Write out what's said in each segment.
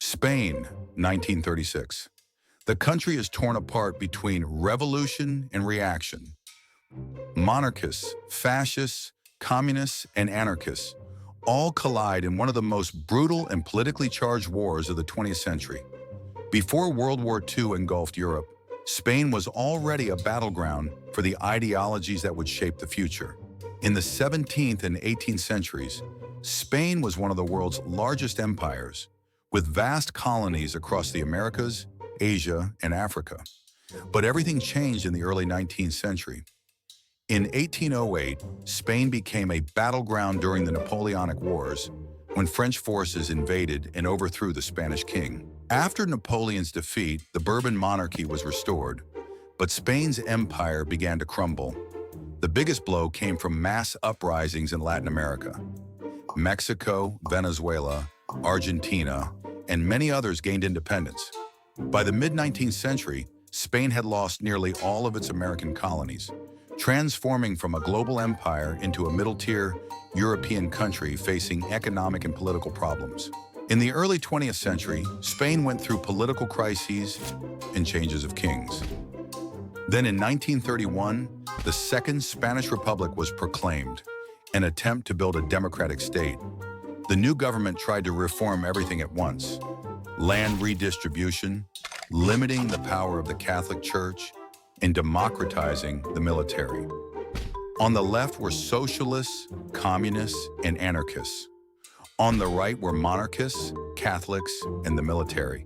Spain, 1936. The country is torn apart between revolution and reaction. Monarchists, fascists, communists, and anarchists all collide in one of the most brutal and politically charged wars of the 20th century. Before World War II engulfed Europe, Spain was already a battleground for the ideologies that would shape the future. In the 17th and 18th centuries, Spain was one of the world's largest empires, with vast colonies across the Americas, Asia, and Africa. But everything changed in the early 19th century. In 1808, Spain became a battleground during the Napoleonic Wars when French forces invaded and overthrew the Spanish king. After Napoleon's defeat, the Bourbon monarchy was restored, but Spain's empire began to crumble. The biggest blow came from mass uprisings in Latin America. Mexico, Venezuela, Argentina, and many others gained independence. By the mid-19th century, Spain had lost nearly all of its American colonies, transforming from a global empire into a middle-tier European country facing economic and political problems. In the early 20th century, Spain went through political crises and changes of kings. Then in 1931, the Second Spanish Republic was proclaimed, an attempt to build a democratic state. The new government tried to reform everything at once: land redistribution, limiting the power of the Catholic Church, and democratizing the military. On the left were socialists, communists, and anarchists. On the right were monarchists, Catholics, and the military.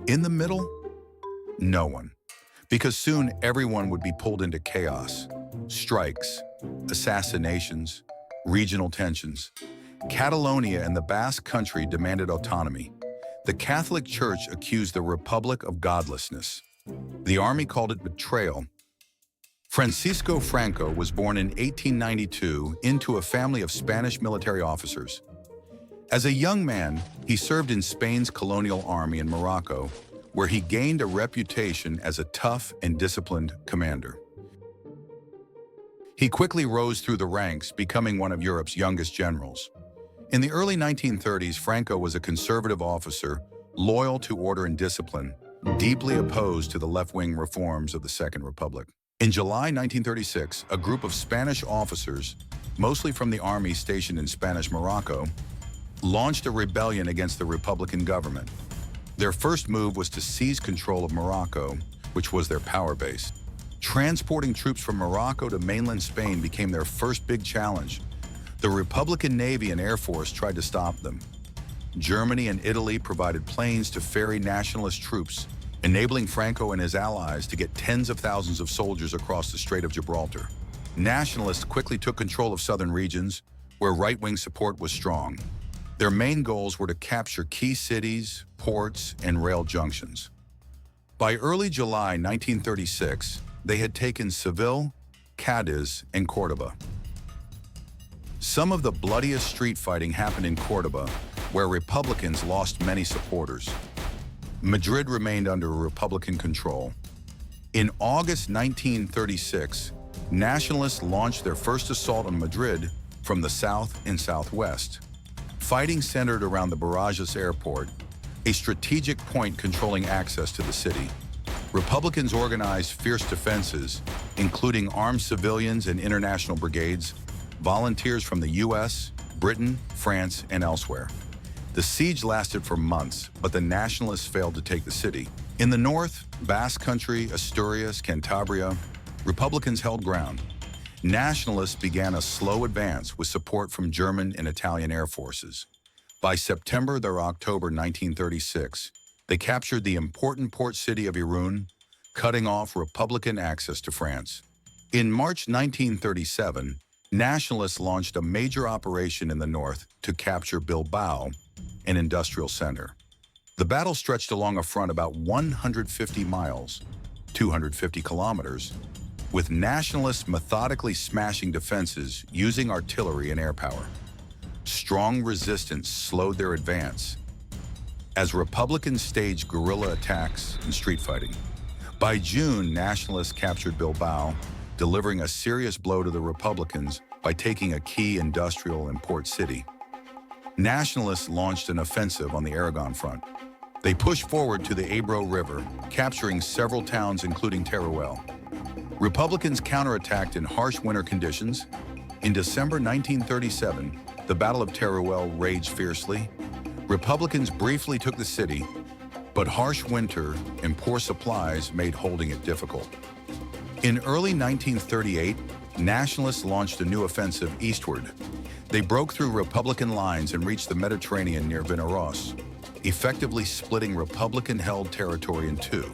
In the middle, no one, because soon everyone would be pulled into chaos: strikes, assassinations, regional tensions. Catalonia and the Basque Country demanded autonomy. The Catholic Church accused the Republic of godlessness. The army called it betrayal. Francisco Franco was born in 1892 into a family of Spanish military officers. As a young man, he served in Spain's colonial army in Morocco, where he gained a reputation as a tough and disciplined commander. He quickly rose through the ranks, becoming one of Europe's youngest generals. In the early 1930s, Franco was a conservative officer, loyal to order and discipline, deeply opposed to the left-wing reforms of the Second Republic. In July 1936, a group of Spanish officers, mostly from the army stationed in Spanish Morocco, launched a rebellion against the Republican government. Their first move was to seize control of Morocco, which was their power base. Transporting troops from Morocco to mainland Spain became their first big challenge. The Republican Navy and Air Force tried to stop them. Germany and Italy provided planes to ferry nationalist troops, enabling Franco and his allies to get tens of thousands of soldiers across the Strait of Gibraltar. Nationalists quickly took control of southern regions, where right-wing support was strong. Their main goals were to capture key cities, ports, and rail junctions. By early July 1936, they had taken Seville, Cadiz, and Córdoba. Some of the bloodiest street fighting happened in Córdoba, where Republicans lost many supporters. Madrid remained under Republican control. In August 1936, Nationalists launched their first assault on Madrid from the south and southwest. Fighting centered around the Barajas airport, a strategic point controlling access to the city. Republicans organized fierce defenses, including armed civilians and international brigades, volunteers from the US, Britain, France, and elsewhere. The siege lasted for months, but the Nationalists failed to take the city. In the north, Basque Country, Asturias, Cantabria, Republicans held ground. Nationalists began a slow advance with support from German and Italian air forces. By September or October 1936, they captured the important port city of Irún, cutting off Republican access to France. In March 1937, Nationalists launched a major operation in the north to capture Bilbao, an industrial center. The battle stretched along a front about 150 miles, 250 kilometers, with Nationalists methodically smashing defenses using artillery and air power. Strong resistance slowed their advance as Republicans staged guerrilla attacks and street fighting. By June, Nationalists captured Bilbao, delivering a serious blow to the Republicans by taking a key industrial and port city. Nationalists launched an offensive on the Aragon front. They pushed forward to the Ebro River, capturing several towns including Teruel. Republicans counterattacked in harsh winter conditions. In December 1937, the Battle of Teruel raged fiercely. Republicans briefly took the city, but harsh winter and poor supplies made holding it difficult. In early 1938, Nationalists launched a new offensive eastward. They broke through Republican lines and reached the Mediterranean near Vinaroz, effectively splitting Republican-held territory in two.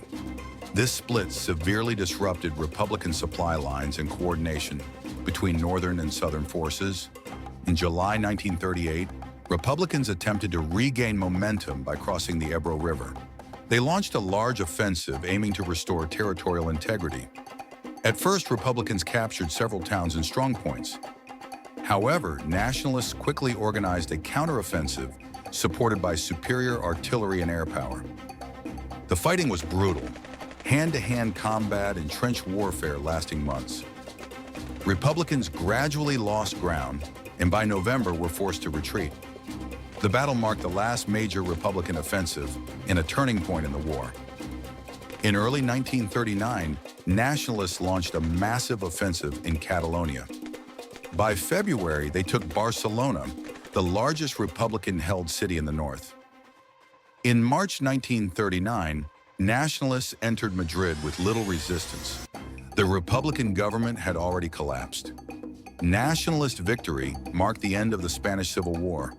This split severely disrupted Republican supply lines and coordination between northern and southern forces. In July 1938, Republicans attempted to regain momentum by crossing the Ebro River. They launched a large offensive aiming to restore territorial integrity. At first, Republicans captured several towns and strongpoints. However, Nationalists quickly organized a counteroffensive supported by superior artillery and air power. The fighting was brutal, hand-to-hand combat and trench warfare lasting months. Republicans gradually lost ground and by November were forced to retreat. The battle marked the last major Republican offensive and a turning point in the war. In early 1939, Nationalists launched a massive offensive in Catalonia. By February, they took Barcelona, the largest Republican-held city in the north. In March 1939, Nationalists entered Madrid with little resistance. The Republican government had already collapsed. Nationalist victory marked the end of the Spanish Civil War,